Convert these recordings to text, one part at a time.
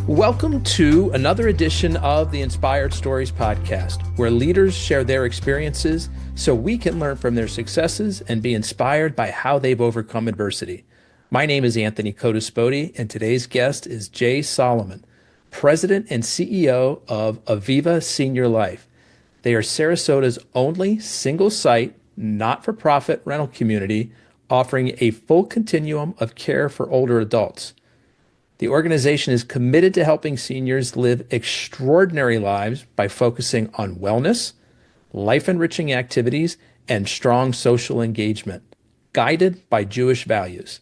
Welcome to another edition of the Inspired Stories podcast, where leaders share their experiences so we can learn from their successes and be inspired by how they've overcome adversity. My name is Anthony Codispoti, and today's guest is Jay Solomon, President and CEO of Aviva Senior Life. They are Sarasota's only single-site, not-for-profit rental community offering a full continuum of care for older adults. The organization is committed to helping seniors live extraordinary lives by focusing on wellness, life-enriching activities, and strong social engagement, guided by Jewish values.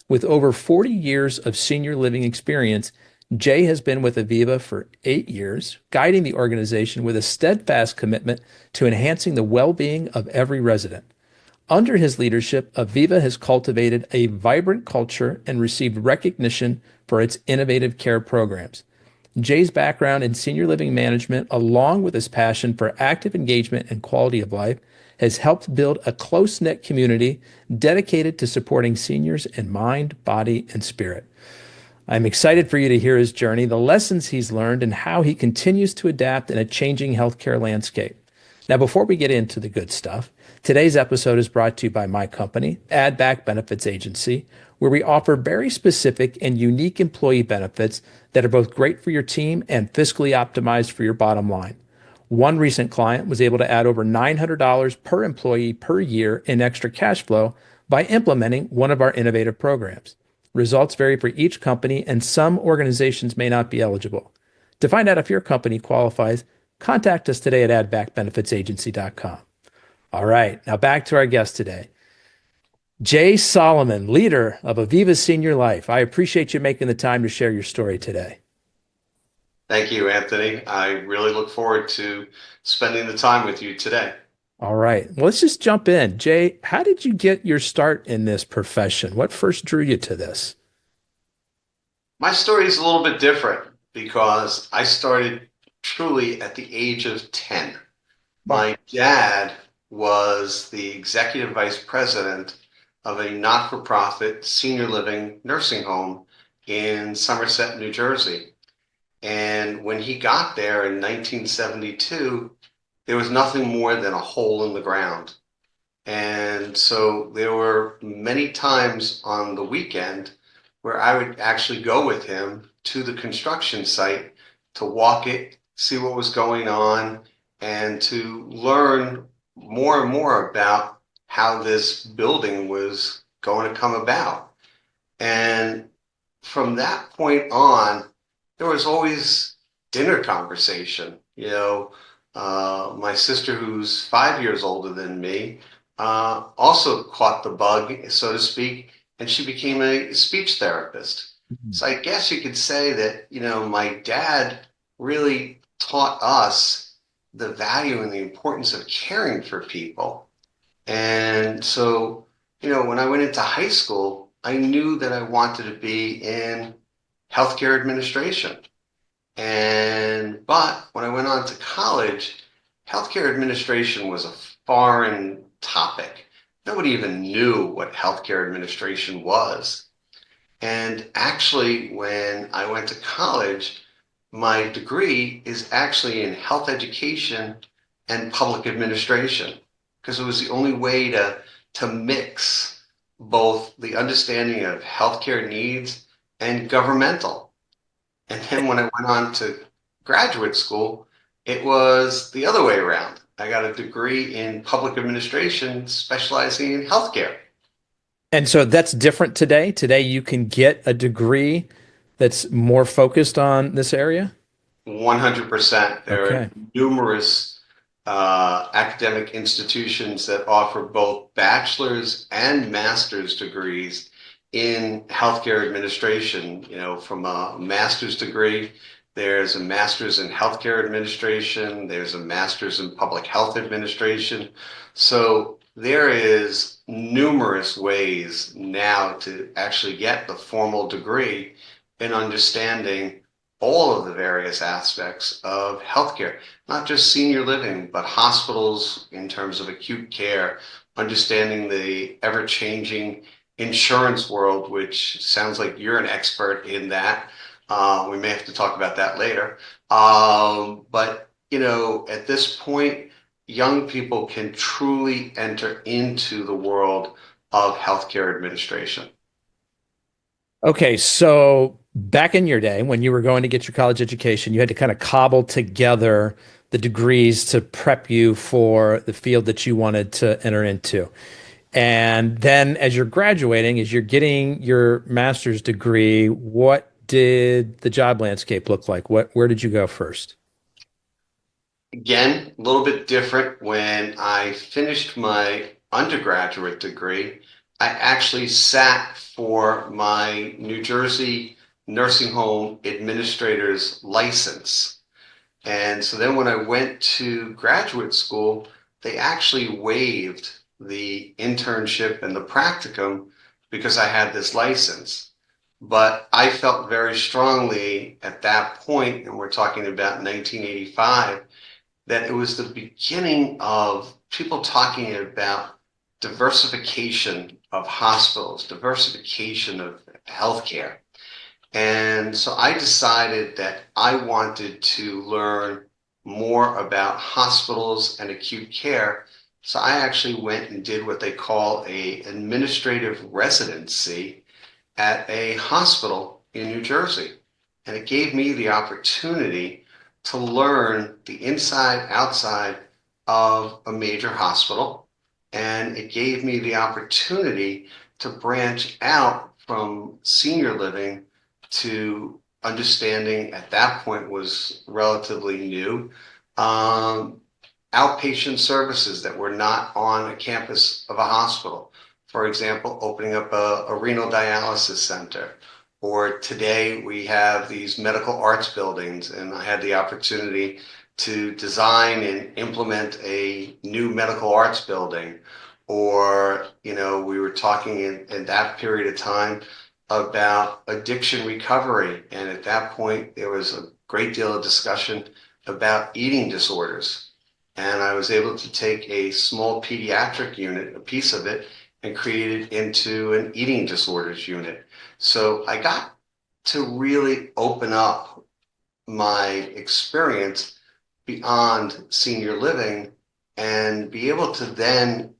With over 40 years of senior living experience, Jay has been with Aviva for 8 years, guiding the organization with a steadfast commitment to enhancing the well-being of every resident. Under his leadership, Aviva has cultivated a vibrant culture and received recognition for its innovative care programs. Jay's background in senior living management, along with his passion for active engagement and quality of life, has helped build a close-knit community dedicated to supporting seniors in mind, body, and spirit. I'm excited for you to hear his journey, the lessons he's learned, and how he continues to adapt in a changing healthcare landscape. Now, before we get into the good stuff, today's episode is brought to you by my company, Add Back Benefits Agency, where we offer very specific and unique employee benefits that are both great for your team and fiscally optimized for your bottom line. One recent client was able to add over $900 per employee per year in extra cash flow by implementing one of our innovative programs. Results vary for each company, and some organizations may not be eligible. To find out if your company qualifies, contact us today at addbackbenefitsagency.com. All right, now back to our guest today. Jay Solomon, leader of Aviva Senior Life. I appreciate you making the time to share your story today. Thank you, Anthony. I really look forward to spending the time with you today. All right, well, let's just jump in. Jay, how did you get your start in this profession? What first drew you to this? My story is a little bit different because I started truly at the age of 10. My dad was the executive vice president of a not-for-profit senior living nursing home in Somerset, New Jersey. And when he got there in 1972, there was nothing more than a hole in the ground. And so there were many times on the weekend where I would actually go with him to the construction site to walk it, see what was going on, and to learn more and more about how this building was going to come about. And from that point on, there was always dinner conversation. My sister, who's 5 years older than me, also caught the bug, so to speak, and she became a speech therapist. Mhm. So I guess you could say that, my dad really taught us the value and the importance of caring for people. And so, when I went into high school, I knew that I wanted to be in healthcare administration. But when I went on to college, healthcare administration was a foreign topic. Nobody even knew what healthcare administration was. And actually, when I went to college, my degree is actually in health education and public administration, because it was the only way to mix both the understanding of healthcare needs and governmental. And then when I went on to graduate school, it was the other way around. I got a degree in public administration specializing in healthcare. And so that's different today. Today, you can get a degree that's more focused on this area? 100%. There are Okay. numerous academic institutions that offer both bachelor's and master's degrees in healthcare administration. From a master's degree, there's a master's in healthcare administration, there's a master's in public health administration. So there is numerous ways now to actually get the formal degree in understanding all of the various aspects of healthcare, not just senior living, but hospitals in terms of acute care, understanding the ever-changing insurance world, which sounds like you're an expert in that. We may have to talk about that later. But, at this point, young people can truly enter into the world of healthcare administration. Okay, so back in your day when you were going to get your college education, you had to kind of cobble together the degrees to prep you for the field that you wanted to enter into. And then as you're graduating, as you're getting your master's degree, what did the job landscape look like? Where did you go first? Again, a little bit different. When I finished my undergraduate degree, I actually sat for my New Jersey nursing home administrator's license. And so then when I went to graduate school, they actually waived the internship and the practicum because I had this license. But I felt very strongly at that point, and we're talking about 1985, that it was the beginning of people talking about diversification of hospitals, diversification of healthcare. And so I decided that I wanted to learn more about hospitals and acute care. So I actually went and did what they call a administrative residency at a hospital in New Jersey. And it gave me the opportunity to learn the inside outside of a major hospital. And it gave me the opportunity to branch out from senior living to understanding at that point was relatively new. Um, Outpatient services that were not on a campus of a hospital. For example, opening up a renal dialysis center. Or today we have these medical arts buildings, and I had the opportunity to design and implement a new medical arts building. Or, we were talking in that period of time about addiction recovery. And at that point, there was a great deal of discussion about eating disorders. And I was able to take a small pediatric unit, a piece of it, and create it into an eating disorders unit. So I got to really open up my experience beyond senior living and be able to then,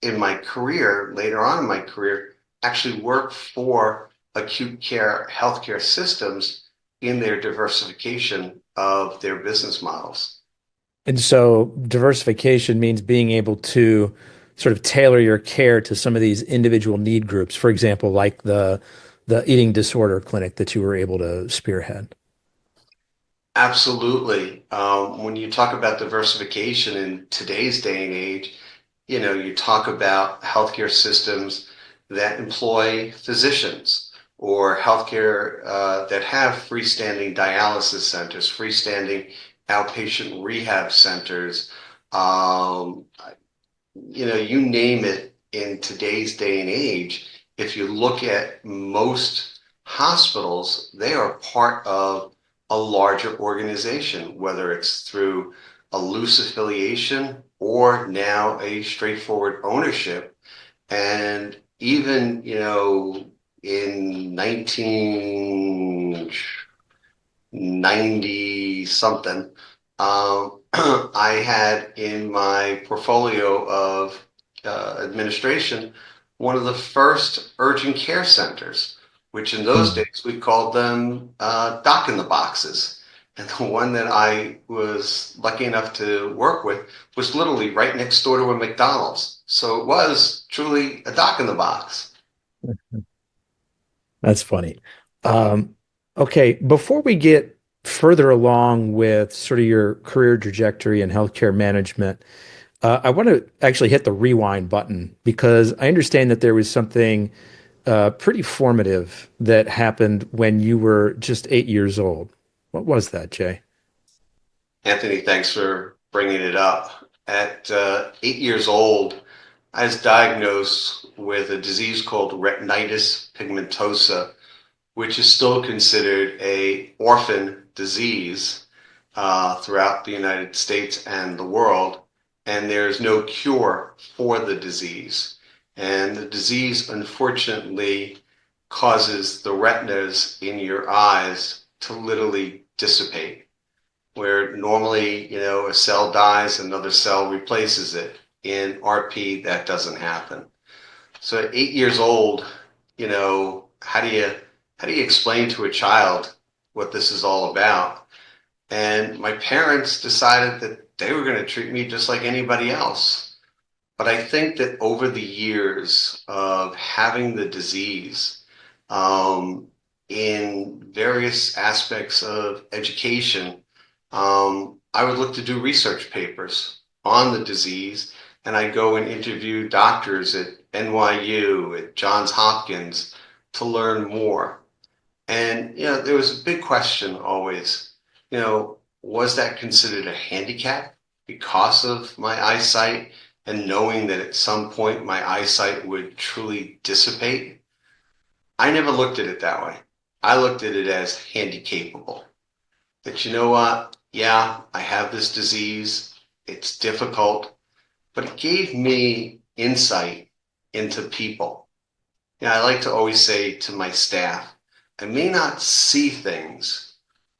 in my career, later on in my career, actually work for acute care healthcare systems in their diversification of their business models. And so diversification means being able to sort of tailor your care to some of these individual need groups. For example, like the eating disorder clinic that you were able to spearhead. Absolutely. When you talk about diversification in today's day and age, you talk about healthcare systems that employ physicians or healthcare that have freestanding dialysis centers, freestanding outpatient rehab centers. Um, you name it in today's day and age. If you look at most hospitals, they are part of a larger organization, whether it's through a loose affiliation or now a straightforward ownership. And even, in 1990 something, I had in my portfolio of administration one of the first urgent care centers, which in those Hmm. days we called them dock in the boxes. And the one that I was lucky enough to work with was literally right next door to a McDonald's. So it was truly a dock in the box. That's funny. Um, okay, before we get further along with sort of your career trajectory in healthcare management, I want to actually hit the rewind button because I understand that there was something pretty formative that happened when you were just 8 years old. What was that, Jay? Anthony, thanks for bringing it up. At 8 years old, I was diagnosed with a disease called retinitis pigmentosa, which is still considered a orphan disease throughout the United States and the world, and there's no cure for the disease. And the disease, unfortunately, causes the retinas in your eyes to literally dissipate, where normally, a cell dies, another cell replaces it. In RP, that doesn't happen. So at 8 years old, how do you explain to a child what this is all about? And my parents decided that they were going to treat me just like anybody else. But I think that over the years of having the disease, in various aspects of education, I would look to do research papers on the disease, and I'd go and interview doctors at NYU, at Johns Hopkins, to learn more. And, there was a big question always, was that considered a handicap because of my eyesight and knowing that at some point my eyesight would truly dissipate? I never looked at it that way. I looked at it as handicapable. That, you know what? Yeah, I have this disease. It's difficult, but it gave me insight into people. I like to always say to my staff, I may not see things,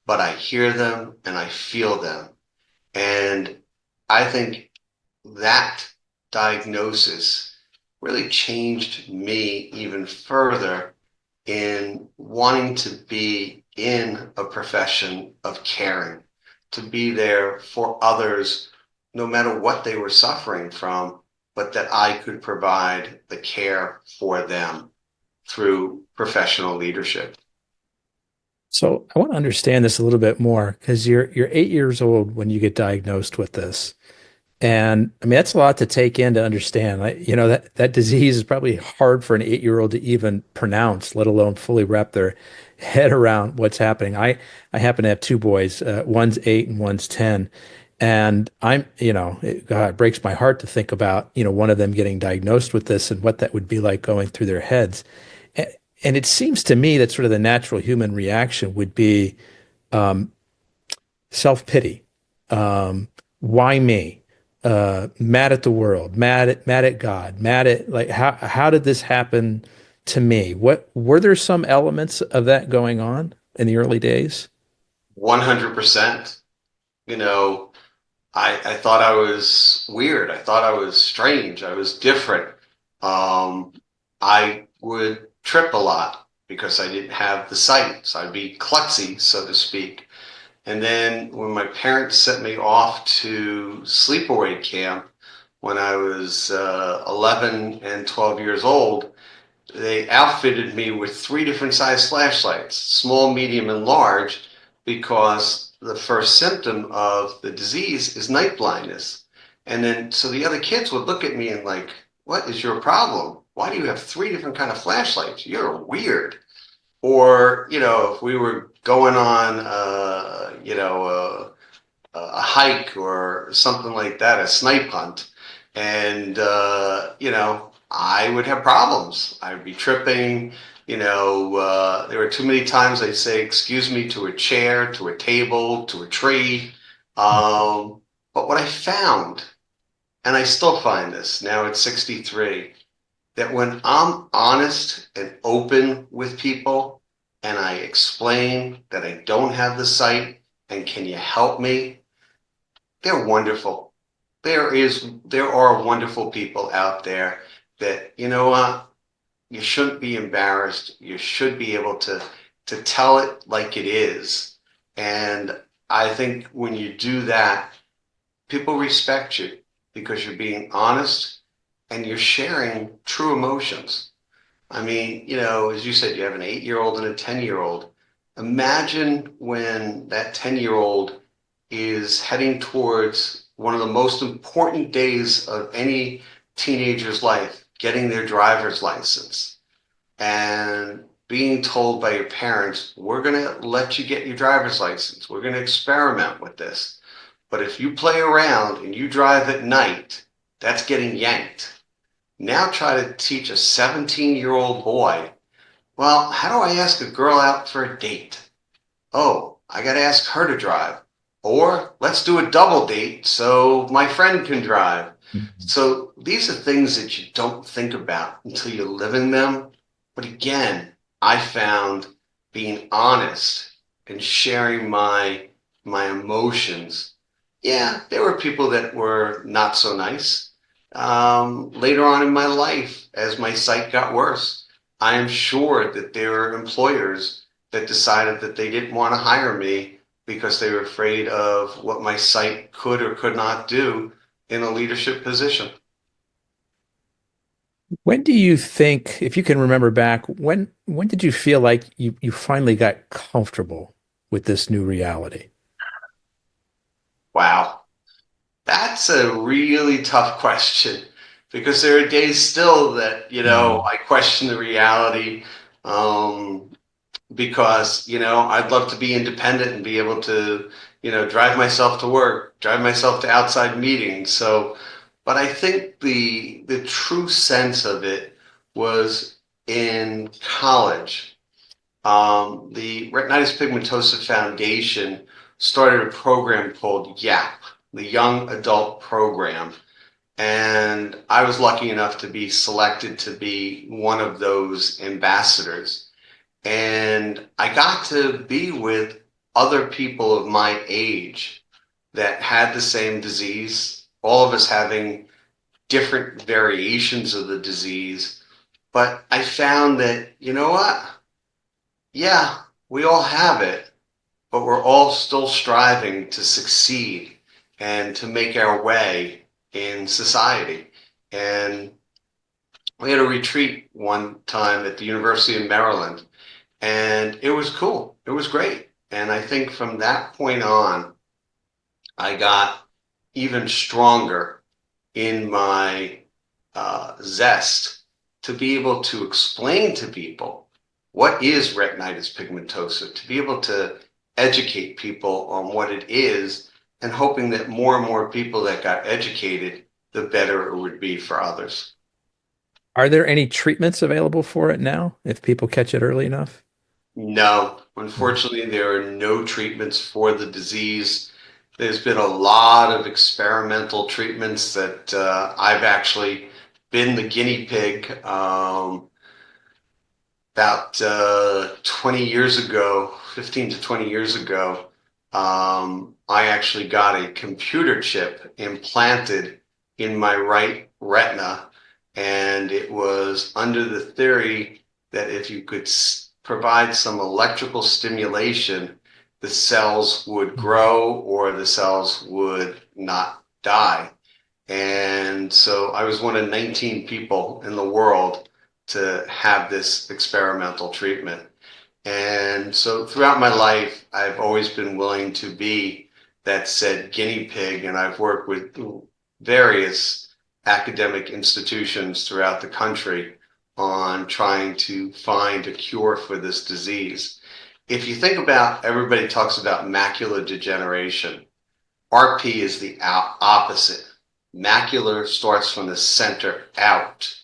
but I hear them and I feel them. And I think that diagnosis really changed me even further in wanting to be in a profession of caring, to be there for others, no matter what they were suffering from, but that I could provide the care for them through professional leadership. So I want to understand this a little bit more because you're 8 years old when you get diagnosed with this. And I mean, that's a lot to take in to understand. That disease is probably hard for an 8-year-old to even pronounce, let alone fully wrap their head around what's happening. I happen to have two boys, one's 8 and one's 10. And God, it breaks my heart to think about, one of them getting diagnosed with this and what that would be like going through their heads. And it seems to me that sort of the natural human reaction would be self-pity. Why me? Mad at the world, mad at God, mad at like how did this happen to me? What were there some elements of that going on in the early days? 100%. I thought I was weird. I thought I was strange. I was different. I would trip a lot because I didn't have the sight. So I'd be klutzy, so to speak. And then when my parents sent me off to sleepaway camp when I was 11 and 12 years old, they outfitted me with 3 different size flashlights, small, medium, and large, because the first symptom of the disease is night blindness. And then, so the other kids would look at me and like, what is your problem? Why do you have 3 different kind of flashlights? You're weird. Or, if we were going on, a hike or something like that, a snipe hunt, and, I would have problems. I would be tripping. There were too many times I'd say, excuse me, to a chair, to a table, to a tree. But what I found, and I still find this now at 63, that when I'm honest and open with people and I explain that I don't have the sight and can you help me, they're wonderful. There are wonderful people out there that, what, you shouldn't be embarrassed. You should be able to tell it like it is. And I think when you do that, people respect you because you're being honest and you're sharing true emotions. I mean, as you said, you have an 8-year-old and a 10-year-old. Imagine when that 10-year-old is heading towards one of the most important days of any teenager's life, getting their driver's license, and being told by your parents, we're going to let you get your driver's license. We're going to experiment with this. But if you play around and you drive at night, that's getting yanked. Now try to teach a 17-year-old boy, well, how do I ask a girl out for a date? Oh, I got to ask her to drive. Or let's do a double date so my friend can drive. So these are things that you don't think about until you're living them. But again, I found being honest and sharing my emotions. Yeah, there were people that were not so nice. Later on in my life, as my sight got worse, I am sure that there were employers that decided that they didn't want to hire me because they were afraid of what my sight could or could not do in a leadership position. When do you think, if you can remember back, when did you feel like you finally got comfortable with this new reality? Wow. That's a really tough question because there are days still that, Mm. I question the reality. Um, because, I'd love to be independent and be able to, drive myself to work, drive myself to outside meetings. So, but I think the true sense of it was in college. The Retinitis Pigmentosa Foundation started a program called YAP, the Young Adult Program. And I was lucky enough to be selected to be one of those ambassadors. And I got to be with other people of my age that had the same disease, all of us having different variations of the disease. But I found that, you know what? Yeah, we all have it, but we're all still striving to succeed and to make our way in society. And we had a retreat one time at the University of Maryland, and it was cool. It was great. And I think from that point on, I got even stronger in my zest to be able to explain to people what is retinitis pigmentosa, to be able to educate people on what it is, and hoping that more and more people that got educated, the better it would be for others. Are there any treatments available for it now if people catch it early enough? No, Mm. unfortunately, there are no treatments for the disease. There's been a lot of experimental treatments that I've actually been the guinea pig. About 20 years ago, 15 to 20 years ago, I actually got a computer chip implanted in my right retina. And it was under the theory that if you could provide some electrical stimulation, the cells would grow or the cells would not die. And so I was one of 19 people in the world to have this experimental treatment. And so throughout my life, I've always been willing to be that said guinea pig, and I've worked with various academic institutions throughout the country on trying to find a cure for this disease. If you think about, everybody talks about macular degeneration. RP is the opposite. Macular starts from the center out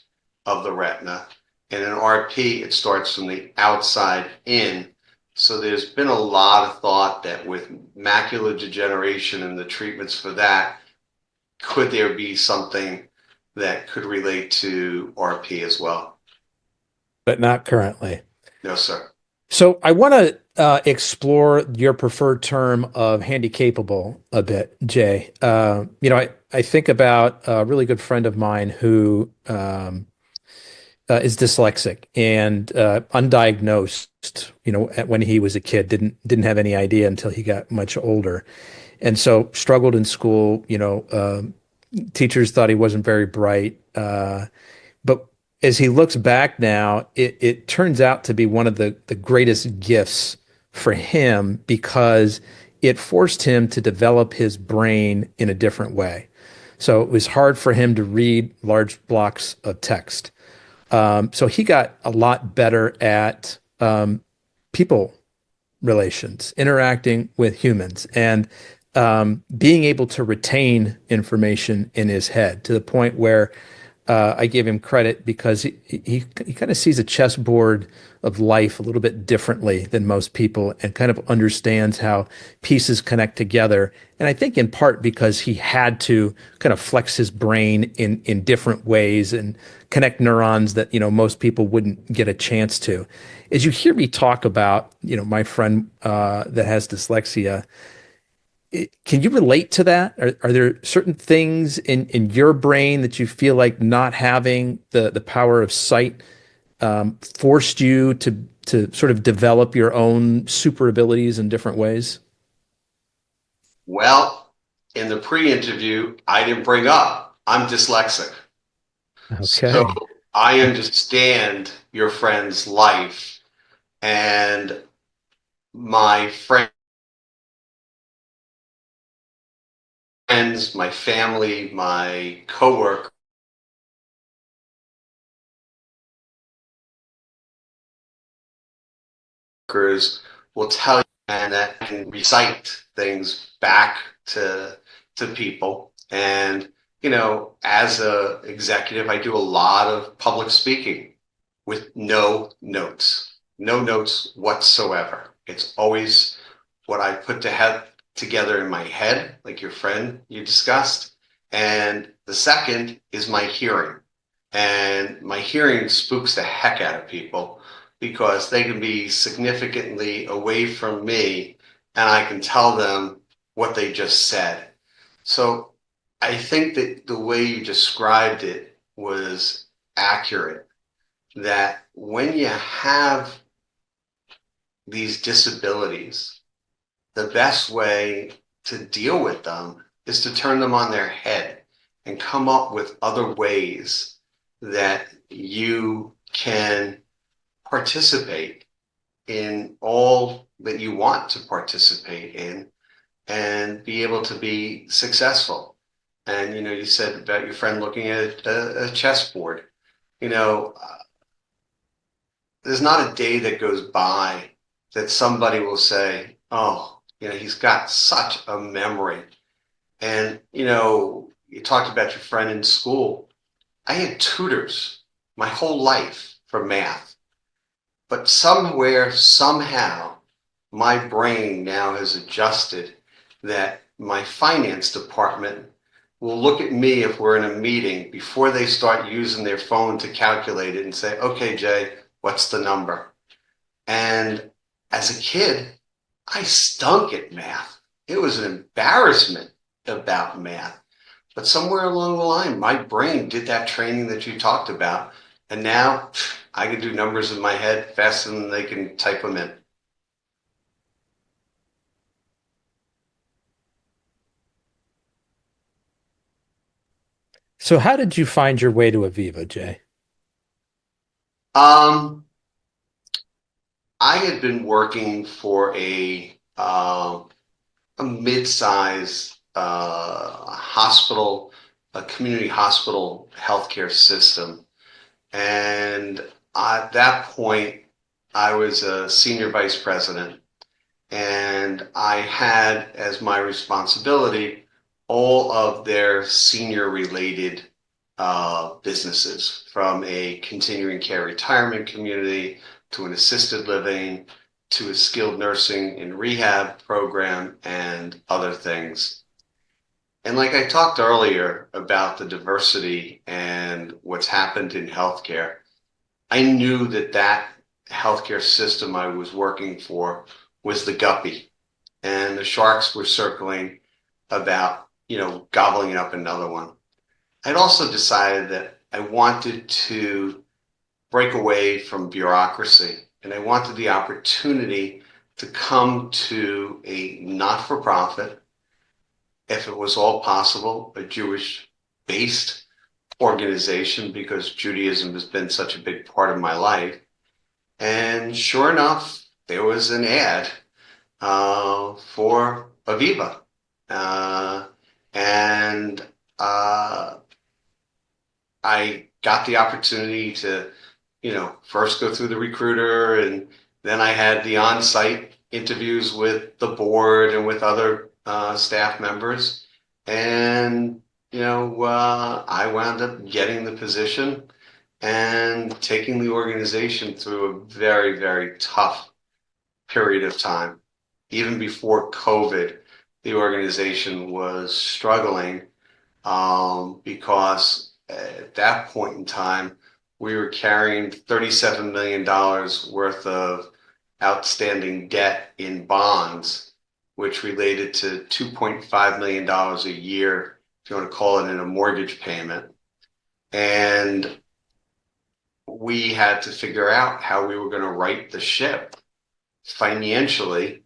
of the retina, and in RP, it starts from the outside in. So there's been a lot of thought that with macular degeneration and the treatments for that, could there be something that could relate to RP as well? But not currently. No, sir. So I want to explore your preferred term of handy capable a bit, Jay. I think about a really good friend of mine who is dyslexic and undiagnosed, when he was a kid, didn't have any idea until he got much older. And so struggled in school, teachers thought he wasn't very bright. But as he looks back now, it turns out to be one of the greatest gifts for him because it forced him to develop his brain in a different way. So it was hard for him to read large blocks of text. So he got a lot better at people relations, interacting with humans, and being able to retain information in his head to the point where I gave him credit because he kind of sees a chessboard of life a little bit differently than most people and kind of understands how pieces connect together. And I think in part because he had to kind of flex his brain in different ways and connect neurons that, most people wouldn't get a chance to. As you hear me talk about, my friend that has dyslexia, can you relate to that? Are there certain things in your brain that you feel like not having the power of sight forced you to sort of develop your own super abilities in different ways? Well, in the pre-interview, I didn't bring up I'm dyslexic. So Okay. I understand your friend's life, and my friends, my family, my coworkers will tell you and that I can recite things back to people. And as a executive, I do a lot of public speaking with no notes whatsoever. It's always what I put together in my head, like your friend you discussed. And the second is my hearing. And my hearing spooks the heck out of people because they can be significantly away from me and I can tell them what they just said. So I think that the way you described it was accurate, that when you have these disabilities, the best way to deal with them is to turn them on their head and come up with other ways that you can participate in all that you want to participate in and be able to be successful. And you said about your friend looking at a chessboard. You know, there's not a day that goes by that somebody will say, "Oh, he's got such a memory." And you talked about your friend in school. I had tutors my whole life for math, but somewhere, somehow, my brain now has adjusted that my finance department will look at me if we're in a meeting before they start using their phone to calculate it and say, "Okay, Jay, what's the number?" And as a kid, I stunk at math. It was an embarrassment about math. But somewhere along the line, my brain did that training that you talked about. And now I can do numbers in my head faster than they can type them in. So how did you find your way to Aviva, Jay? Um, I had been working for a mid-size hospital, a community hospital healthcare system. And at that point, I was a senior vice president, and I had as my responsibility all of their senior related businesses, from a continuing care retirement community to an assisted living to a skilled nursing and rehab program and other things. And like I talked earlier about the diversity and what's happened in healthcare, I knew that that healthcare system I was working for was the guppy, and the sharks were circling about, gobbling up another one. I'd also decided that I wanted to break away from bureaucracy, and I wanted the opportunity to come to a not-for-profit, if it was all possible, a Jewish-based organization, because Judaism has been such a big part of my life. And sure enough, there was an ad for Aviva. Uh, and I got the opportunity to, first go through the recruiter, and then I had the on-site interviews with the board and with other staff members. And I wound up getting the position and taking the organization through a very, very tough period of time. Even before COVID, the organization was struggling because at that point in time, we were carrying $37 million worth of outstanding debt in bonds, which related to $2.5 million a year, if you want to call it, in a mortgage payment. And we had to figure out how we were going to right the ship financially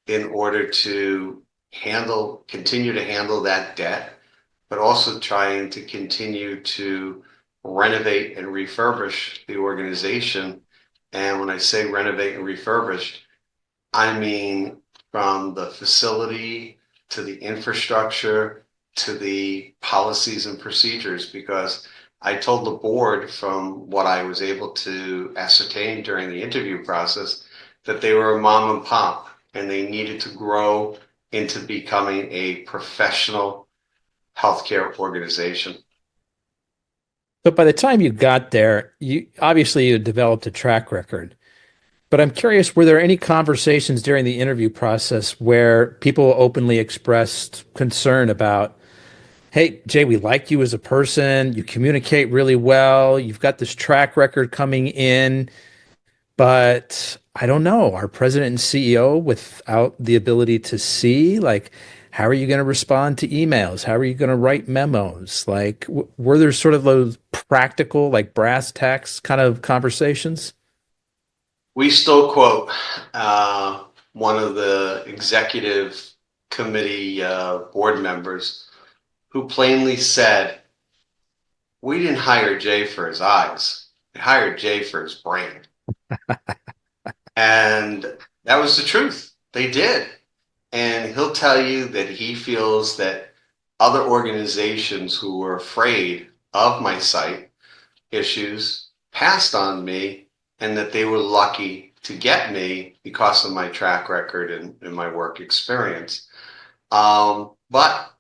in order to continue to handle that debt, but also trying to continue to renovate and refurbish the organization. And when I say renovate and refurbish, I mean from the facility to the infrastructure to the policies and procedures, because I told the board from what I was able to ascertain during the interview process that they were a mom and pop and they needed to grow into becoming a professional healthcare organization. But by the time you got there, you had developed a track record. But I'm curious, were there any conversations during the interview process where people openly expressed concern about, hey, Jay, we like you as a person, you communicate really well, you've got this track record coming in, but I don't know, our president and CEO without the ability to see, like, how are you going to respond to emails? How are you going to write memos? Like, were there sort of those practical, like brass tacks kind of conversations? We still quote one of the executive committee board members who plainly said, "We didn't hire Jay for his eyes. We hired Jay for his brain." And that was the truth. They did. And he'll tell you that he feels that other organizations who were afraid of my sight issues passed on me and that they were lucky to get me because of my track record and my work experience. But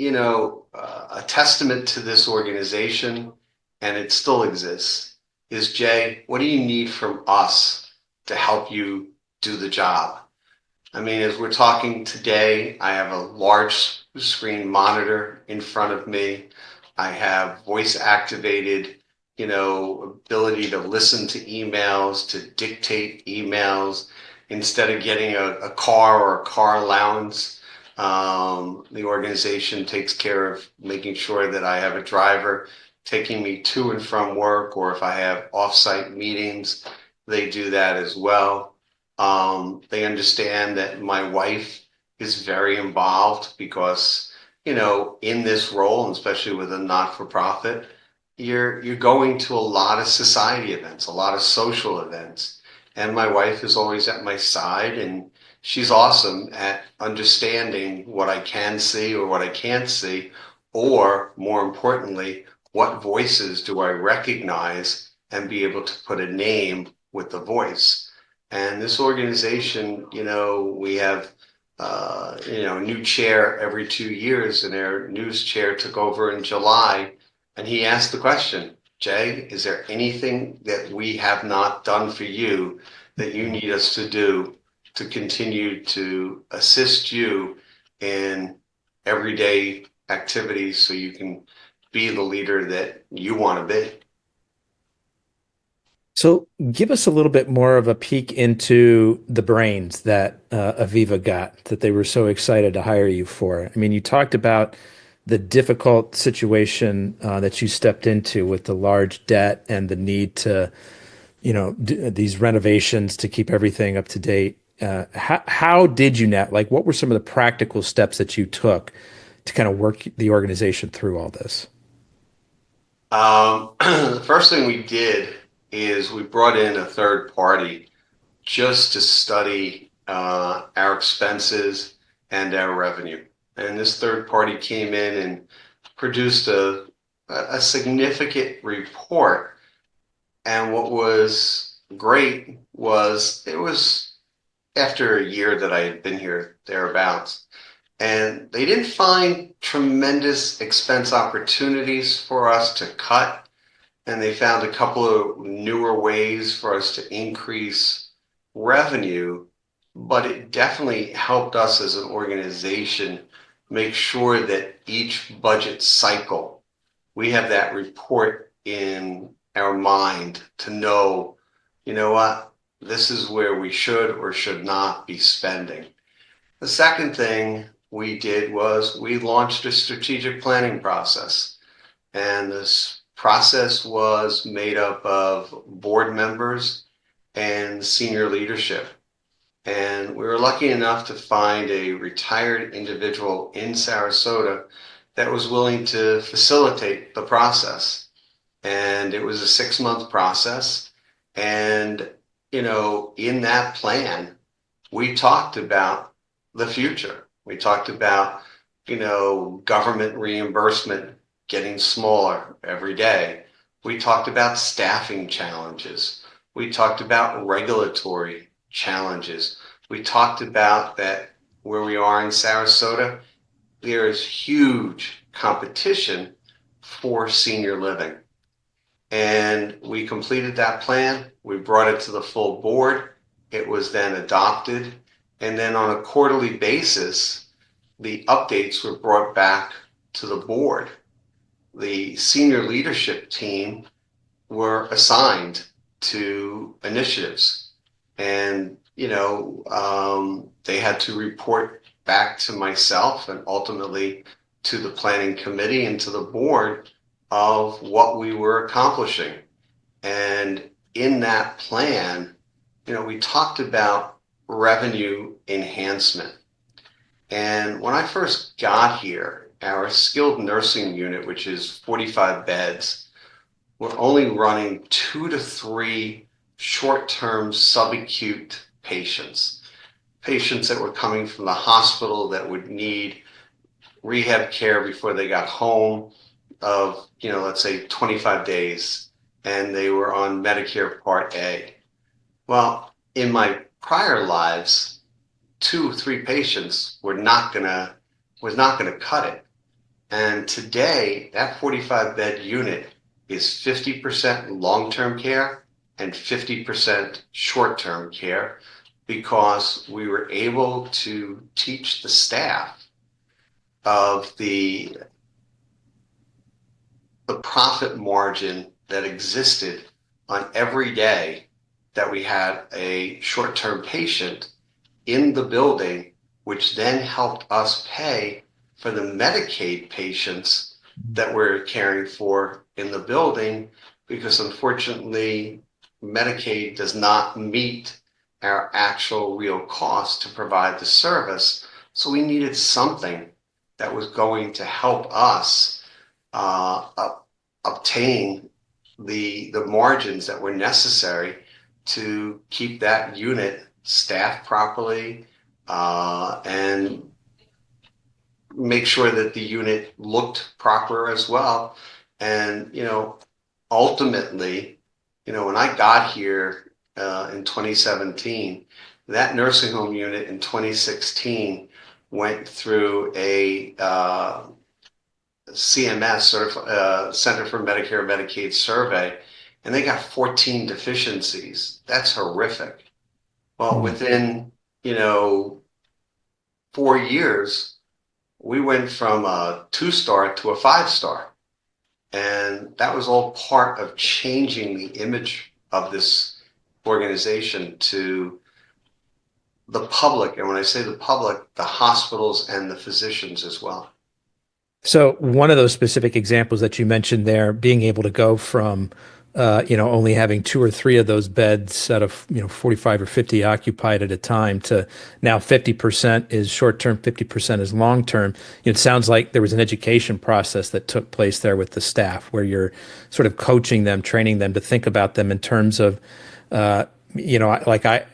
a testament to this organization, and it still exists, is Jay, what do you need from us to help you do the job? I mean, as we're talking today, I have a large screen monitor in front of me. I have voice activated, ability to listen to emails, to dictate emails instead of getting a car or a car allowance. The organization takes care of making sure that I have a driver taking me to and from work, or if I have offsite meetings, they do that as well. They understand that my wife is very involved because, in this role, and especially with a not-for-profit, you're going to a lot of society events, a lot of social events. And my wife is always at my side, and she's awesome at understanding what I can see or what I can't see, or more importantly, what voices do I recognize and be able to put a name with the voice. And this organization, we have, a new chair every 2 years, and our news chair took over in July. And he asked the question, Jay, is there anything that we have not done for you that you need us to do to continue to assist you in everyday activities so you can be the leader that you want to be? So give us a little bit more of a peek into the brains that Aviva got that they were so excited to hire you for. I mean, you talked about the difficult situation that you stepped into with the large debt and the need to, these renovations to keep everything up to date. How did you net? Like, what were some of the practical steps that you took to kind of work the organization through all this? The first thing we did is we brought in a third party just to study our expenses and our revenue. And this third party came in and produced a significant report. And what was great was it was after a year that I had been here thereabouts. And they didn't find tremendous expense opportunities for us to cut. And they found a couple of newer ways for us to increase revenue, but it definitely helped us as an organization make sure that each budget cycle, we have that report in our mind to know, you know what, this is where we should or should not be spending. The second thing we did was we launched a strategic planning process. And this process was made up of board members and senior leadership. And we were lucky enough to find a retired individual in Sarasota that was willing to facilitate the process. And it was a 6-month process. And, in that plan, we talked about the future. We talked about, government reimbursement getting smaller every day. We talked about staffing challenges. We talked about regulatory challenges. We talked about that where we are in Sarasota, there is huge competition for senior living. And we completed that plan. We brought it to the full board. It was then adopted. And then on a quarterly basis, the updates were brought back to the board. The senior leadership team were assigned to initiatives. And, they had to report back to myself and ultimately to the planning committee and to the board of what we were accomplishing. And in that plan, we talked about revenue enhancement. And when I first got here, our skilled nursing unit, which is 45 beds, we're only running 2 to 3 short-term subacute patients that were coming from the hospital that would need rehab care before they got home of, let's say 25 days, and they were on Medicare Part A. Well, in my prior lives, 2 or 3 patients was not gonna cut it. And today, that 45-bed unit is 50% long-term care and 50% short-term care, because we were able to teach the staff of the profit margin that existed on every day that we had a short-term patient in the building, which then helped us pay for the Medicaid patients that we're caring for in the building, because unfortunately, Medicaid does not meet our actual real cost to provide the service. So we needed something that was going to help us obtain the margins that were necessary to keep that unit staffed properly and make sure that the unit looked proper as well. And, ultimately, when I got here in 2017, that nursing home unit in 2016 went through a CMS, Center for Medicare and Medicaid survey, and they got 14 deficiencies. That's horrific. Well, within, 4 years, we went from a 2-star to a 5-star. And that was all part of changing the image of this organization to the public. And when I say the public, the hospitals and the physicians as well. So one of those specific examples that you mentioned there, being able to go from, only having 2 or 3 of those beds out of, 45 or 50 occupied at a time, to now 50% is short-term, 50% is long-term. It sounds like there was an education process that took place there with the staff, where you're sort of coaching them, training them to think about them in terms of,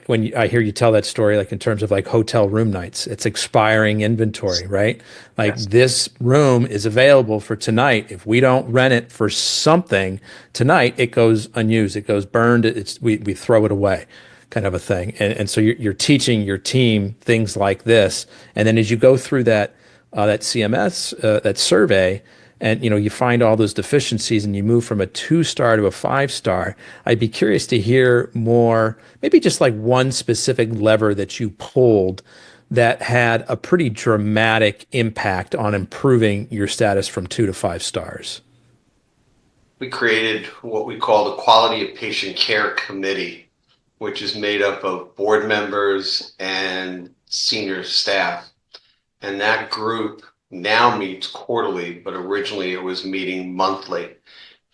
when I hear you tell that story, like in terms of like hotel room nights, it's expiring inventory, right? Like, Yes. this room is available for tonight. If we don't rent it for something tonight, it goes unused, it goes burned, we throw it away. kind of a thing. And so you're teaching your team things like this. And then as you go through that CMS, that survey, and you find all those deficiencies and you move from a 2-star to a 5-star, I'd be curious to hear more, maybe just like one specific lever that you pulled that had a pretty dramatic impact on improving your status from 2 to 5 stars. We created what we call the Quality of Patient Care Committee, which is made up of board members and senior staff. And that group now meets quarterly, but originally it was meeting monthly.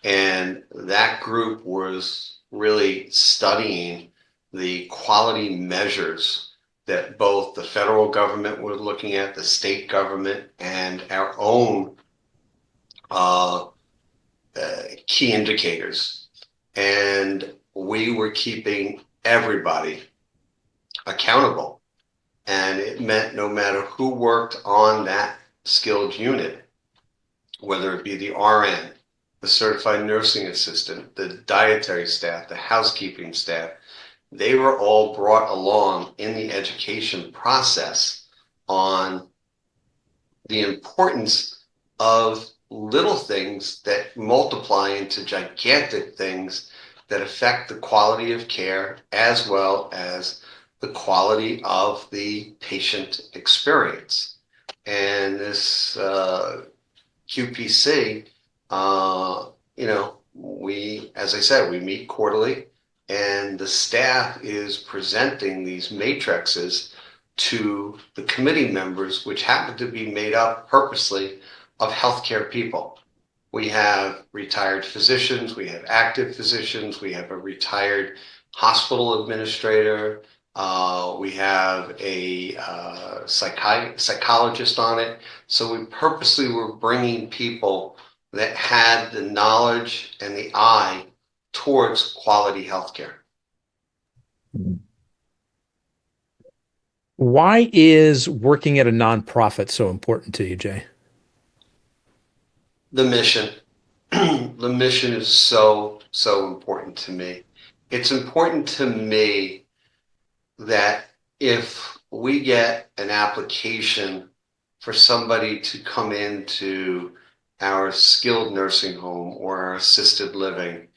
And that group was really studying the quality measures that both the federal government were looking at, the state government, and our own key indicators. And we were keeping everybody accountable. And it meant no matter who worked on that skilled unit, whether it be the RN, the certified nursing assistant, the dietary staff, the housekeeping staff, they were all brought along in the education process on the importance of little things that multiply into gigantic things that affect the quality of care as well as the quality of the patient experience. And this QPC, as I said, we meet quarterly, and the staff is presenting these matrices to the committee members, which happen to be made up purposely of healthcare people. We have retired physicians, we have active physicians, we have a retired hospital administrator, we have a psychologist on it. So we purposely were bringing people that had the knowledge and the eye towards quality healthcare. Why is working at a nonprofit so important to you, Jay? The mission. The mission is so, so important to me. It's important to me that if we get an application for somebody to come into our skilled nursing home or our assisted living,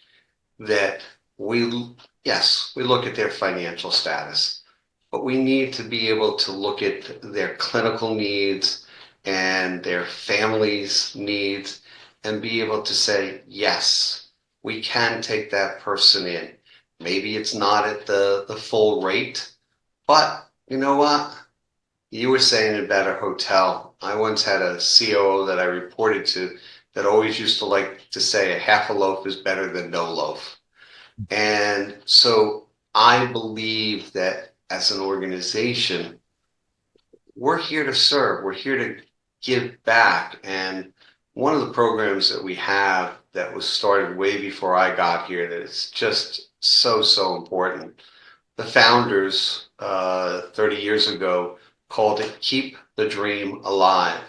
that we look at their financial status, but we need to be able to look at their clinical needs and their family's needs and be able to say, yes, we can take that person in. Maybe it's not at the full rate, but you know what? You were saying about a hotel. I once had a COO that I reported to that always used to like to say a half a loaf is better than no loaf. And so I believe that as an organization, we're here to serve. We're here to give back. And one of the programs that we have that was started way before I got here that is just so, so important. The founders 30 years ago called it Keep the Dream Alive.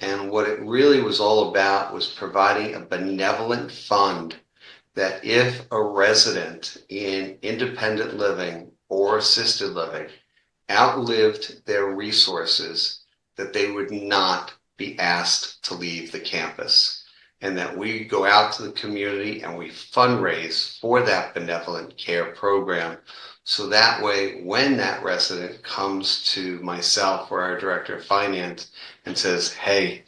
And what it really was all about was providing a benevolent fund that if a resident in independent living or assisted living outlived their resources, that they would not be asked to leave the campus, and that we go out to the community and we fundraise for that benevolent care program. So that way, when that resident comes to myself or our director of finance and says, hey,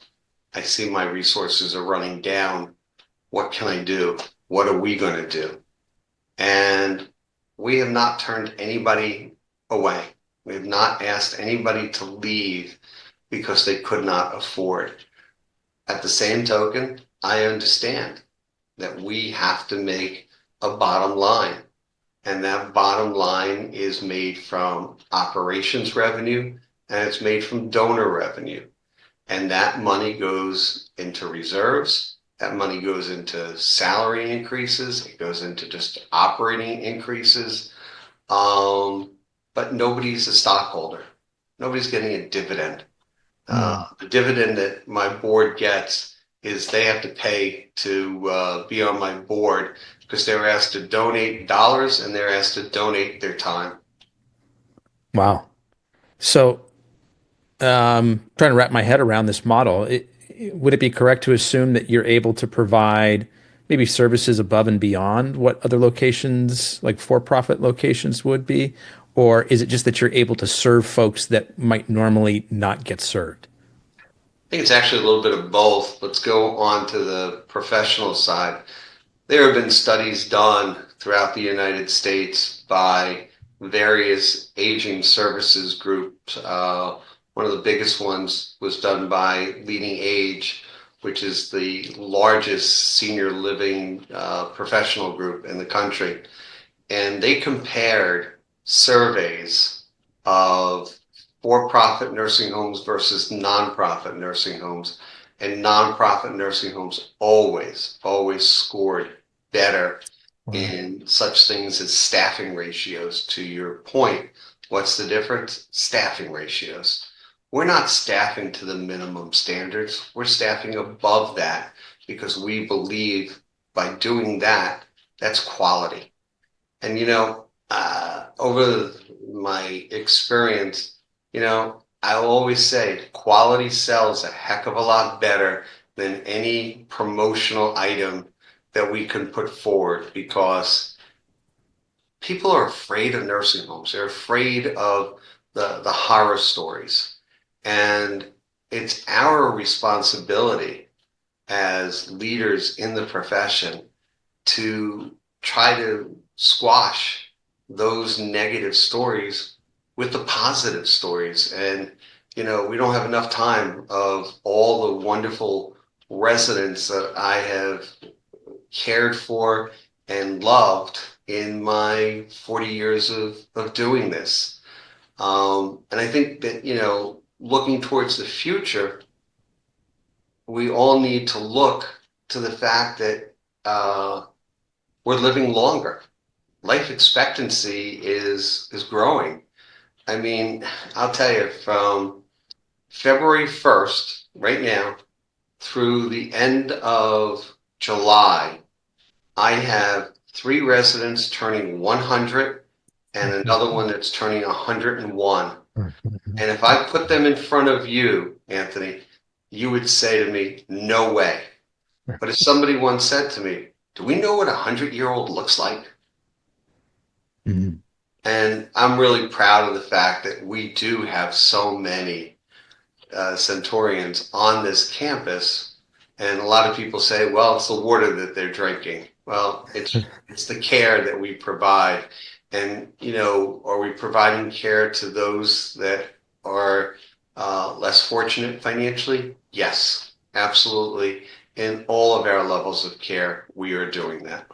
I see my resources are running down. What can I do? What are we going to do? And we have not turned anybody away. We have not asked anybody to leave because they could not afford. At the same token, I understand that we have to make a bottom line. And that bottom line is made from operations revenue and it's made from donor revenue. And that money goes into reserves. That money goes into salary increases. It goes into just operating increases. But nobody's a stockholder. Nobody's getting a dividend. The dividend that my board gets is they have to pay to be on my board because they were asked to donate dollars and they're asked to donate their time. Wow. So, trying to wrap my head around this model, would it be correct to assume that you're able to provide maybe services above and beyond what other locations, like for-profit locations, would be? Or is it just that you're able to serve folks that might normally not get served? I think it's actually a little bit of both. Let's go on to the professional side. There have been studies done throughout the United States by various aging services groups. One of the biggest ones was done by Leading Age, which is the largest senior living professional group in the country. And they compared surveys of for-profit nursing homes versus nonprofit nursing homes. And nonprofit nursing homes always scored better Wow. in such things as staffing ratios. To your point, what's the difference? Staffing ratios. We're not staffing to the minimum standards. We're staffing above that because we believe by doing that, that's quality. And over my experience, I always say quality sells a heck of a lot better than any promotional item that we can put forward because people are afraid of nursing homes. They're afraid of the horror stories. And it's our responsibility as leaders in the profession to try to squash those negative stories with the positive stories. And, we don't have enough time of all the wonderful residents that I have cared for and loved in my 40 years of doing this. And I think that, looking towards the future, we all need to look to the fact that we're living longer. Life expectancy is growing. I mean, I'll tell you, from February 1st, right now, through the end of July, I have 3 residents turning 100 and another one that's turning 101. And if I put them in front of you, Anthony, you would say to me, no way. But if somebody once said to me, do we know what a 100-year-old looks like? Mhm. And I'm really proud of the fact that we do have so many Centaurians on this campus. And a lot of people say, well, it's the water that they're drinking. Well, it's the care that we provide. And, are we providing care to those that are less fortunate financially? Yes, absolutely. In all of our levels of care, we are doing that.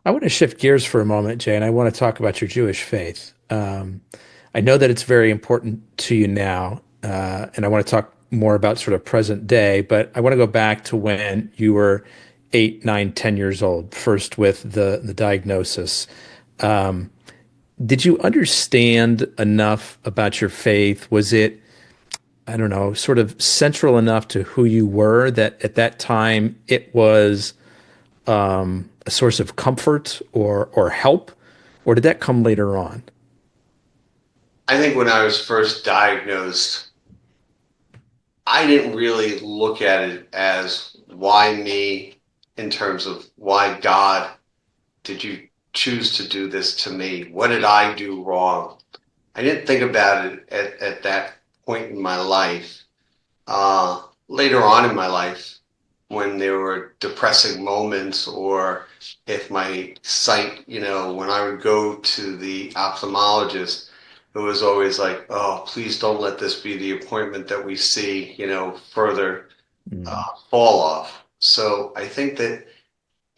I want to shift gears for a moment, Jay, and I want to talk about your Jewish faith. I know that it's very important to you now, and I want to talk more about sort of present day, but I want to go back to when you were 8, 9, 10 years old, first with the diagnosis. Um, did you understand enough about your faith? Was it, I don't know, sort of central enough to who you were that at that time it was a source of comfort or help, or did that come later on? I think when I was first diagnosed, I didn't really look at it as why me in terms of why God did you choose to do this to me? What did I do wrong? I didn't think about it at that point in my life. Later on in my life, when there were depressing moments, or if my sight, when I would go to the ophthalmologist, it was always like, oh, please don't let this be the appointment that we see, further Mm. fall off. So I think that,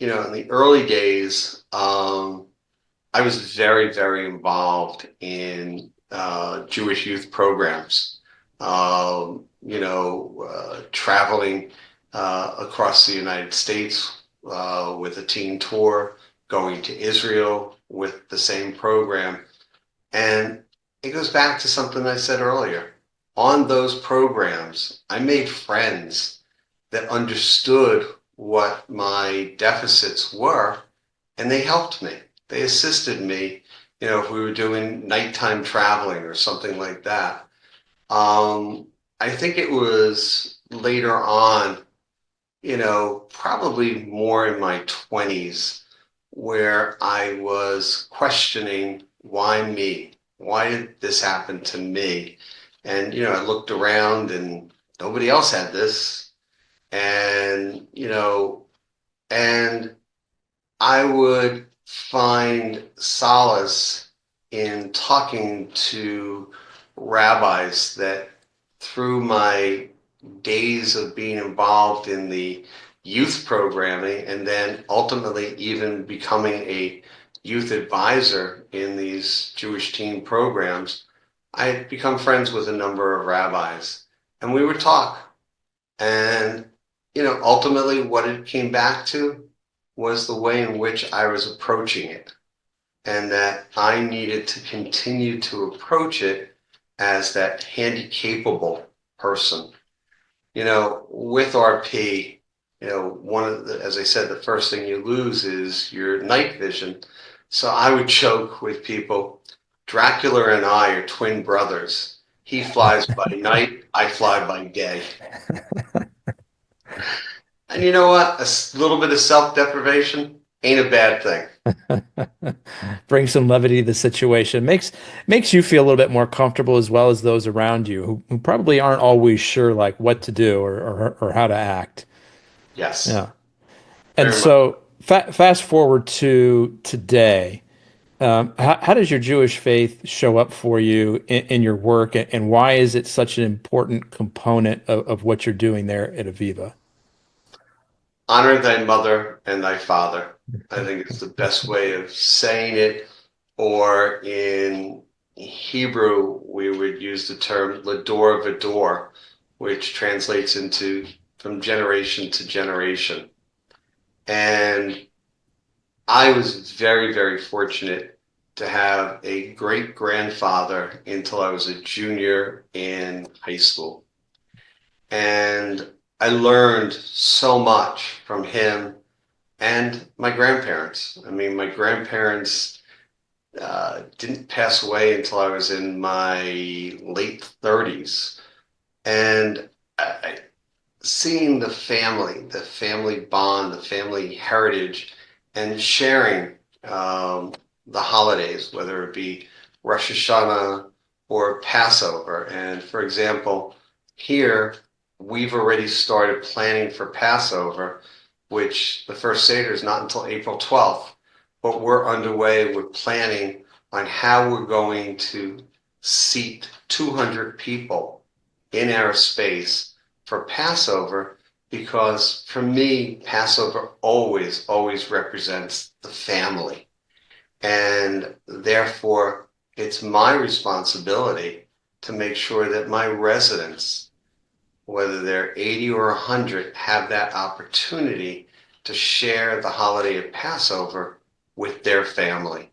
in the early days, I was very, very involved in Jewish youth programs, traveling across the United States with a teen tour, going to Israel with the same program. And it goes back to something I said earlier. On those programs, I made friends that understood what my deficits were, and they helped me. They assisted me, if we were doing nighttime traveling or something like that. I think it was later on, probably more in my 20s, where I was questioning, why me? Why did this happen to me? And, I looked around and nobody else had this. And, and I would find solace in talking to rabbis that through my days of being involved in the youth programming and then ultimately even becoming a youth advisor in these Jewish teen programs, I had become friends with a number of rabbis and we would talk. And, ultimately what it came back to was the way in which I was approaching it, and that I needed to continue to approach it as that handy-capable person. With RP, as I said, the first thing you lose is your night vision. So I would joke with people, Dracula and I are twin brothers. He flies by night, I fly by day. And you know what? A little bit of self-deprivation ain't a bad thing. Bring some levity to the situation. Makes you feel a little bit more comfortable as well as those around you who probably aren't always sure like what to do or how to act. Yes, Yeah. And very much. so fast forward to today. How does your Jewish faith show up for you in your work, and why is it such an important component of what you're doing there at Aviva? Honor thy mother and thy father. I think it's the best way of saying it. Or in Hebrew, we would use the term lador vador, which translates into from generation to generation. And I was very, very fortunate to have a great grandfather until I was a junior in high school. And I learned so much from him and my grandparents. I mean, my grandparents didn't pass away until I was in my late 30s. And seeing the family bond, the family heritage, and sharing the holidays, whether it be Rosh Hashanah or Passover. And for example, here we've already started planning for Passover, which the first Seder is not until April 12th, but we're underway with planning on how we're going to seat 200 people in our space for Passover, because for me, Passover always, always represents the family. And therefore, it's my responsibility to make sure that my residents, whether they're 80 or 100, have that opportunity to share the holiday of Passover with their family.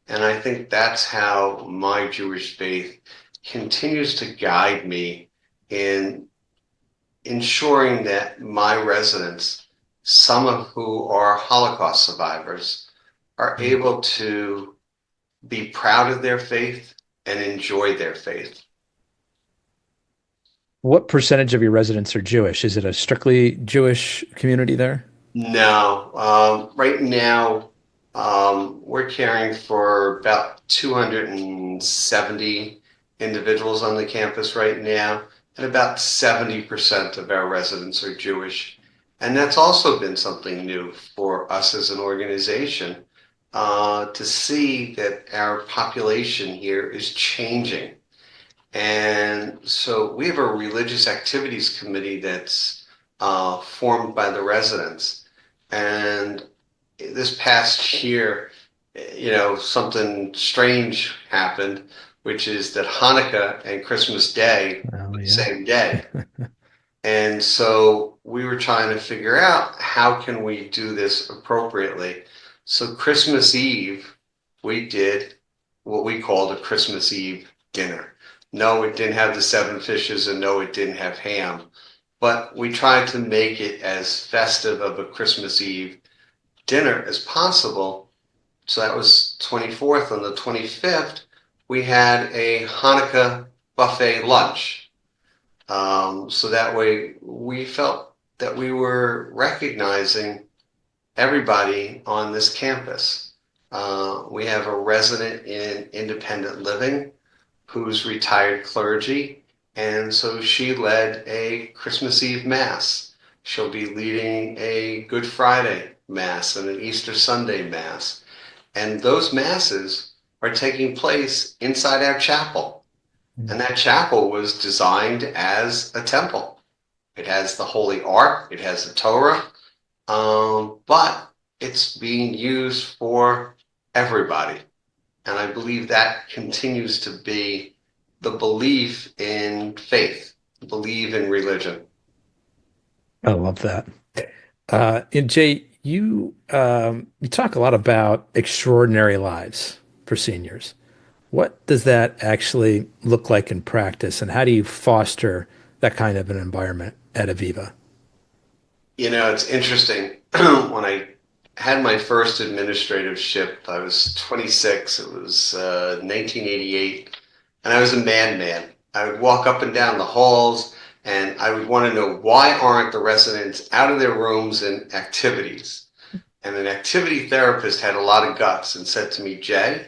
And I think that's how my Jewish faith continues to guide me in ensuring that my residents, some of who are Holocaust survivors, are able to be proud of their faith and enjoy their faith. What percentage of your residents are Jewish? Is it a strictly Jewish community there? No, right now we're caring for about 270 individuals on the campus right now, and about 70% of our residents are Jewish. And that's also been something new for us as an organization, to see that our population here is changing. And so we have a religious activities committee that's formed by the residents. And this past year, something strange happened, which is that Hanukkah and Christmas Day Oh, were the yeah. same day. And so we were trying to figure out how can we do this appropriately. So Christmas Eve, we did what we called a Christmas Eve dinner. No, it didn't have the seven fishes, and no, it didn't have ham. but we tried to make it as festive of a Christmas Eve dinner as possible. So that was 24th. On the 25th, we had a Hanukkah buffet lunch. So that way we felt that we were recognizing everybody on this campus. We have a resident in independent living who's retired clergy, and so she led a Christmas Eve Mass. She'll be leading a Good Friday Mass and an Easter Sunday Mass. And those Masses are taking place inside our chapel. And that chapel was designed as a temple. It has the Holy Ark, it has the Torah, but it's being used for everybody. And I believe that continues to be the belief in faith, believe in religion. I love that. And Jay, you talk a lot about extraordinary lives for seniors. What does that actually look like in practice, and how do you foster that kind of an environment at Aviva? You know, it's interesting. When I had my first administrative ship, I was 26. It was 1988, and I was a madman. I would walk up and down the halls, and I would want to know, why aren't the residents out of their rooms and activities? And an activity therapist had a lot of guts and said to me, Jay,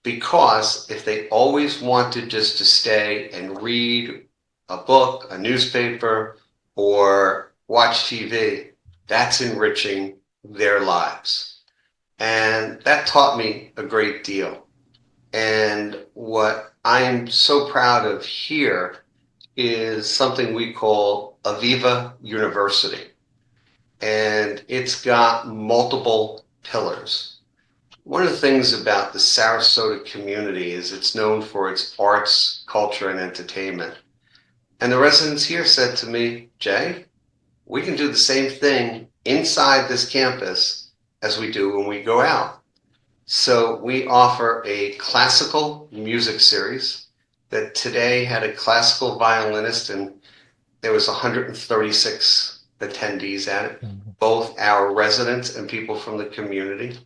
because if they always wanted just to stay and read a book, a newspaper, or watch TV, that's enriching their lives. And that taught me a great deal. And what I'm so proud of here is something we call Aviva University. And it's got multiple pillars. One of the things about the Sarasota community is it's known for its arts, culture, and entertainment. And the residents here said to me, Jay, we can do the same thing inside this campus as we do when we go out. So we offer a classical music series that today had a classical violinist, and there was 136 attendees at it, both our residents and people from the community.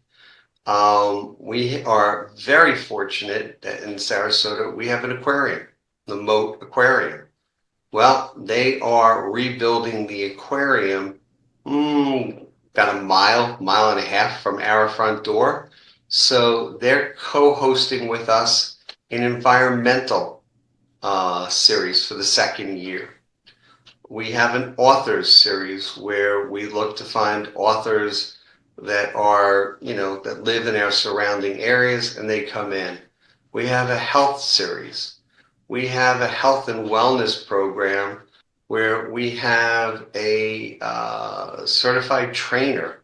We are very fortunate that in Sarasota we have an aquarium, the Moat Aquarium. Well, they are rebuilding the aquarium about a mile and a half from our front door. So they're co-hosting with us an environmental series for the second year. We have an authors series where we look to find authors that are, that live in our surrounding areas, and they come in. We have a health series. We have a health and wellness program where we have a certified trainer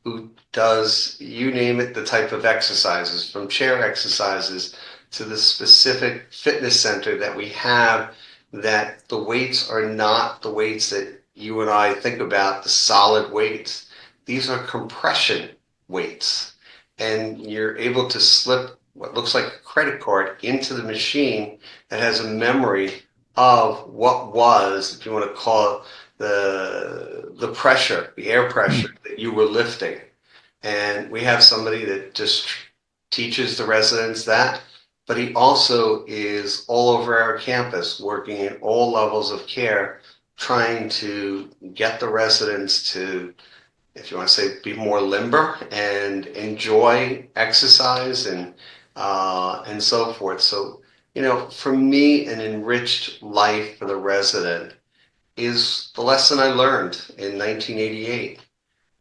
who does, you name it, the type of exercises, from chair exercises to the specific fitness center that we have, that the weights are not the weights that you and I think about, the solid weights. These are compression weights, and you're able to slip what looks like a credit card into the machine that has a memory of what was, if you want to call it, the pressure, the air pressure that you were lifting. And we have somebody that just teaches the residents that, but he also is all over our campus working at all levels of care, trying to get the residents to, if you want to say, be more limber and enjoy exercise and so forth. So, for me, an enriched life for the resident is the lesson I learned in 1988,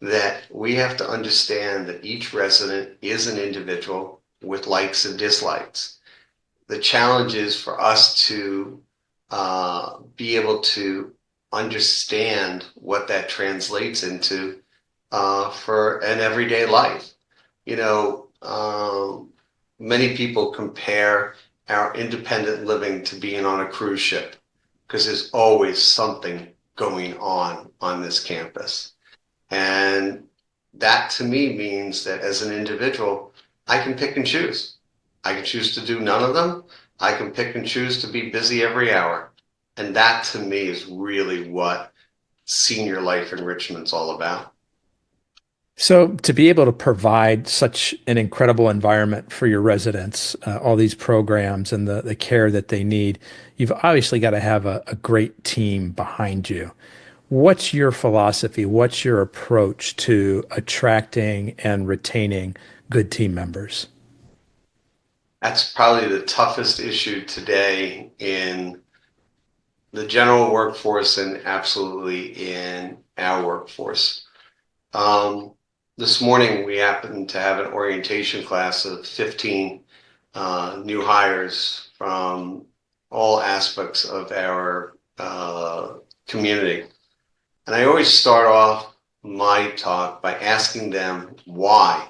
that we have to understand that each resident is an individual with likes and dislikes. The challenge is for us to be able to understand what that translates into for an everyday life. Many people compare our independent living to being on a cruise ship, because there's always something going on this campus. And that to me means that as an individual, I can pick and choose. I can choose to do none of them. I can pick and choose to be busy every hour. And that to me is really what senior life enrichment's all about. So, to be able to provide such an incredible environment for your residents, all these programs and the care that they need, you've obviously got to have a great team behind you. What's your philosophy? What's your approach to attracting and retaining good team members? That's probably the toughest issue today in the general workforce and absolutely in our workforce. Um, this morning, we happened to have an orientation class of 15 new hires from all aspects of our community. And I always start off my talk by asking them why.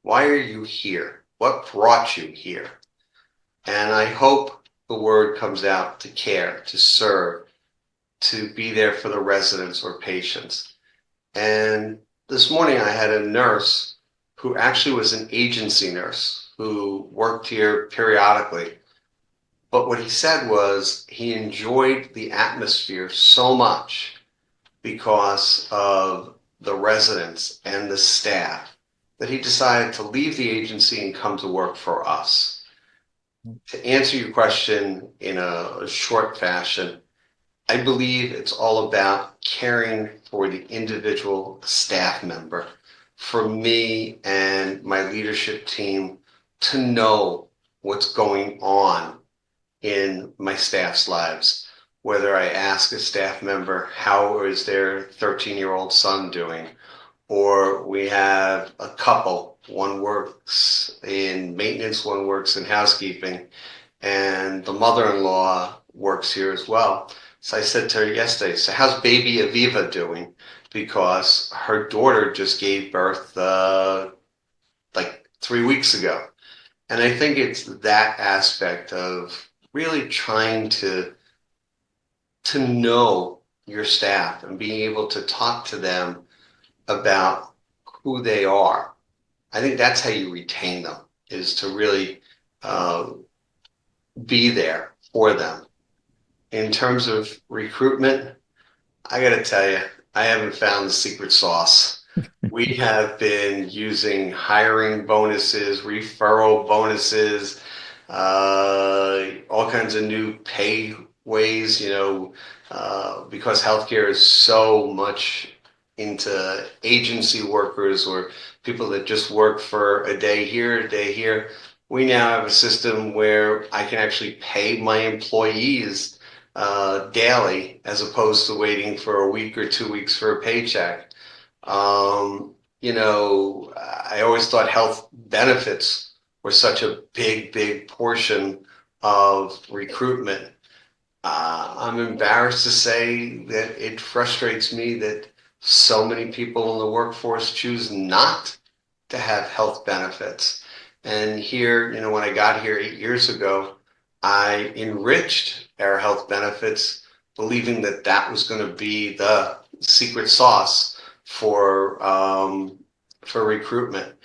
Why are you here? What brought you here? And I hope the word comes out to care, to serve, to be there for the residents or patients. And this morning I had a nurse who actually was an agency nurse who worked here periodically. But what he said was he enjoyed the atmosphere so much because of the residents and the staff that he decided to leave the agency and come to work for us. To answer your question in a short fashion, I believe it's all about caring for the individual staff member. For me and my leadership team to know what's going on in my staff's lives. Whether I ask a staff member, how is their 13-year-old son doing? Or we have a couple, one works in maintenance, one works in housekeeping, and the mother-in-law works here as well. So I said to her yesterday, so how's baby Aviva doing? Because her daughter just gave birth like 3 weeks ago. And I think it's that aspect of really trying to know your staff and being able to talk to them about who they are. I think that's how you retain them, is to really be there for them. In terms of recruitment, I got to tell you, I haven't found the secret sauce. We have been using hiring bonuses, referral bonuses, all kinds of new pay ways, because healthcare is so much into agency workers or people that just work for a day here, a day here. We now have a system where I can actually pay my employees daily as opposed to waiting for a week or 2 weeks for a paycheck. I always thought health benefits were such a big portion of recruitment. I'm embarrassed to say that it frustrates me that so many people in the workforce choose not to have health benefits. And here, when I got here 8 years ago, I enriched our health benefits, believing that that was going to be the secret sauce for recruitment.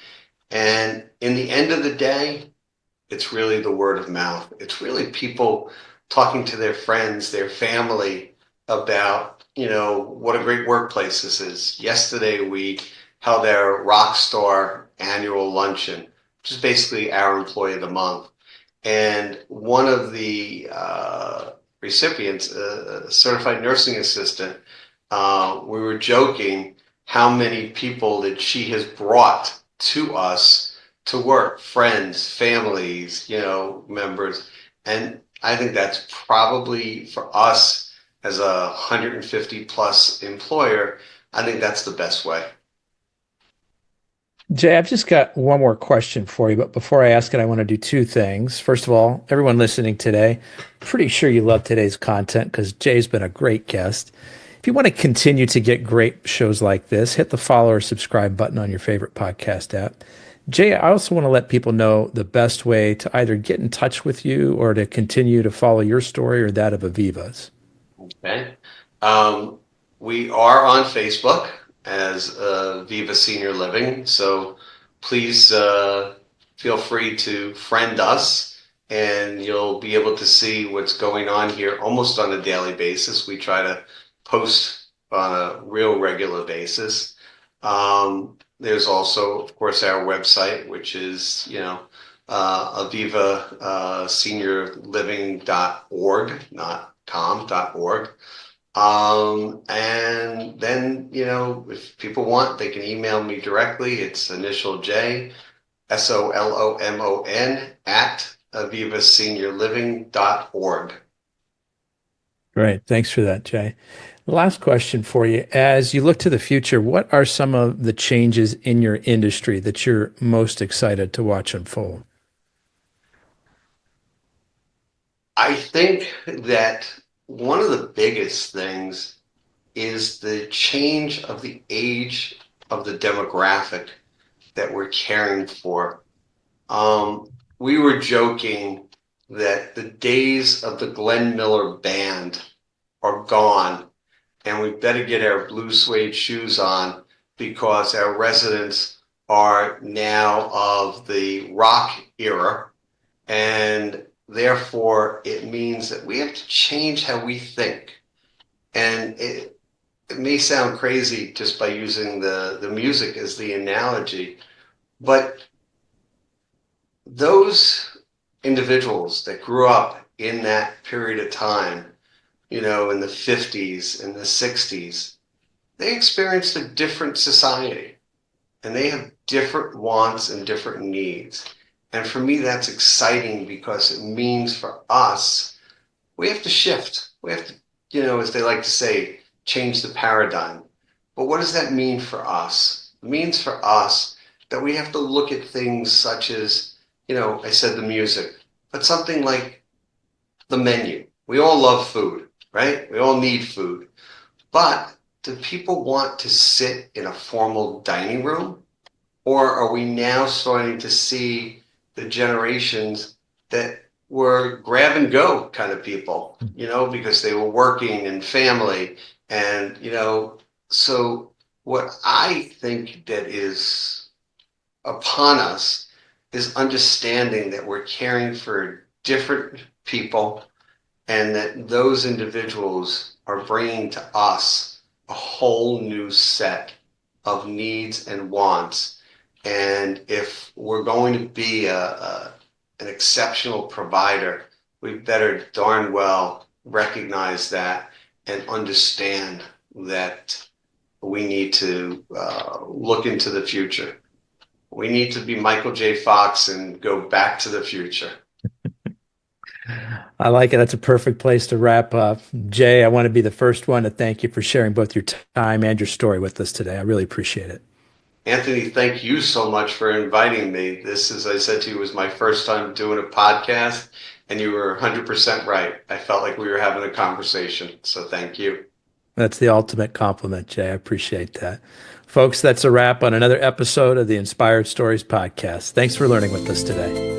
And in the end of the day, it's really the word of mouth. It's really people talking to their friends, their family about, what a great workplace this is. Yesterday, we held our Rockstar annual luncheon, which is basically our employee of the month. And one of the recipients, a certified nursing assistant, we were joking how many people that she has brought to us to work, friends, families, members. And I think that's probably for us as a 150 plus employer, I think that's the best way. Jay, I've just got one more question for you, but before I ask it, I want to do two things. First of all, everyone listening today, pretty sure you love today's content because Jay's been a great guest. If you want to continue to get great shows like this, hit the follow or subscribe button on your favorite podcast app. Jay, I also want to let people know the best way to either get in touch with you or to continue to follow your story or that of Aviva's. Okay. We are on Facebook as Viva Senior Living, so please feel free to friend us and you'll be able to see what's going on here almost on a daily basis. We try to post on a real regular basis. There's also, of course, our website, which is, Aviva seniorliving.org, not com.org. And then, if people want, they can email me directly. It's initial J, SOLOMON at avivaseniorliving.org. Great. Thanks for that, Jay. Last question for you. As you look to the future, what are some of the changes in your industry that you're most excited to watch unfold? I think that one of the biggest things is the change of the age of the demographic that we're caring for. We were joking that the days of the Glenn Miller band are gone, and we better get our blue suede shoes on because our residents are now of the rock era, and therefore it means that we have to change how we think. And it may sound crazy just by using the music as the analogy, but those individuals that grew up in that period of time, in the 50s and the 60s, they experienced a different society, and they have different wants and different needs. And for me, that's exciting because it means for us, we have to shift. We have to, as they like to say, change the paradigm. But what does that mean for us? It means for us that we have to look at things such as, I said the music, but something like the menu. We all love food, right? We all need food. But do people want to sit in a formal dining room? Or are we now starting to see the generations that were grab and go kind of people, because they were working and family and, so what I think that is upon us is understanding that we're caring for different people and that those individuals are bringing to us a whole new set of needs and wants. And if we're going to be an exceptional provider, we better darn well recognize that and understand that we need to look into the future. We need to be Michael J. Fox and go back to the future. I like it. That's a perfect place to wrap up. Jay, I want to be the first one to thank you for sharing both your time and your story with us today. I really appreciate it. Anthony, thank you so much for inviting me. This, as I said to you, was my first time doing a podcast, and you were 100% right. I felt like we were having a conversation, so thank you. That's the ultimate compliment, Jay. I appreciate that. Folks, that's a wrap on another episode of the Inspired Stories podcast. Thanks for learning with us today.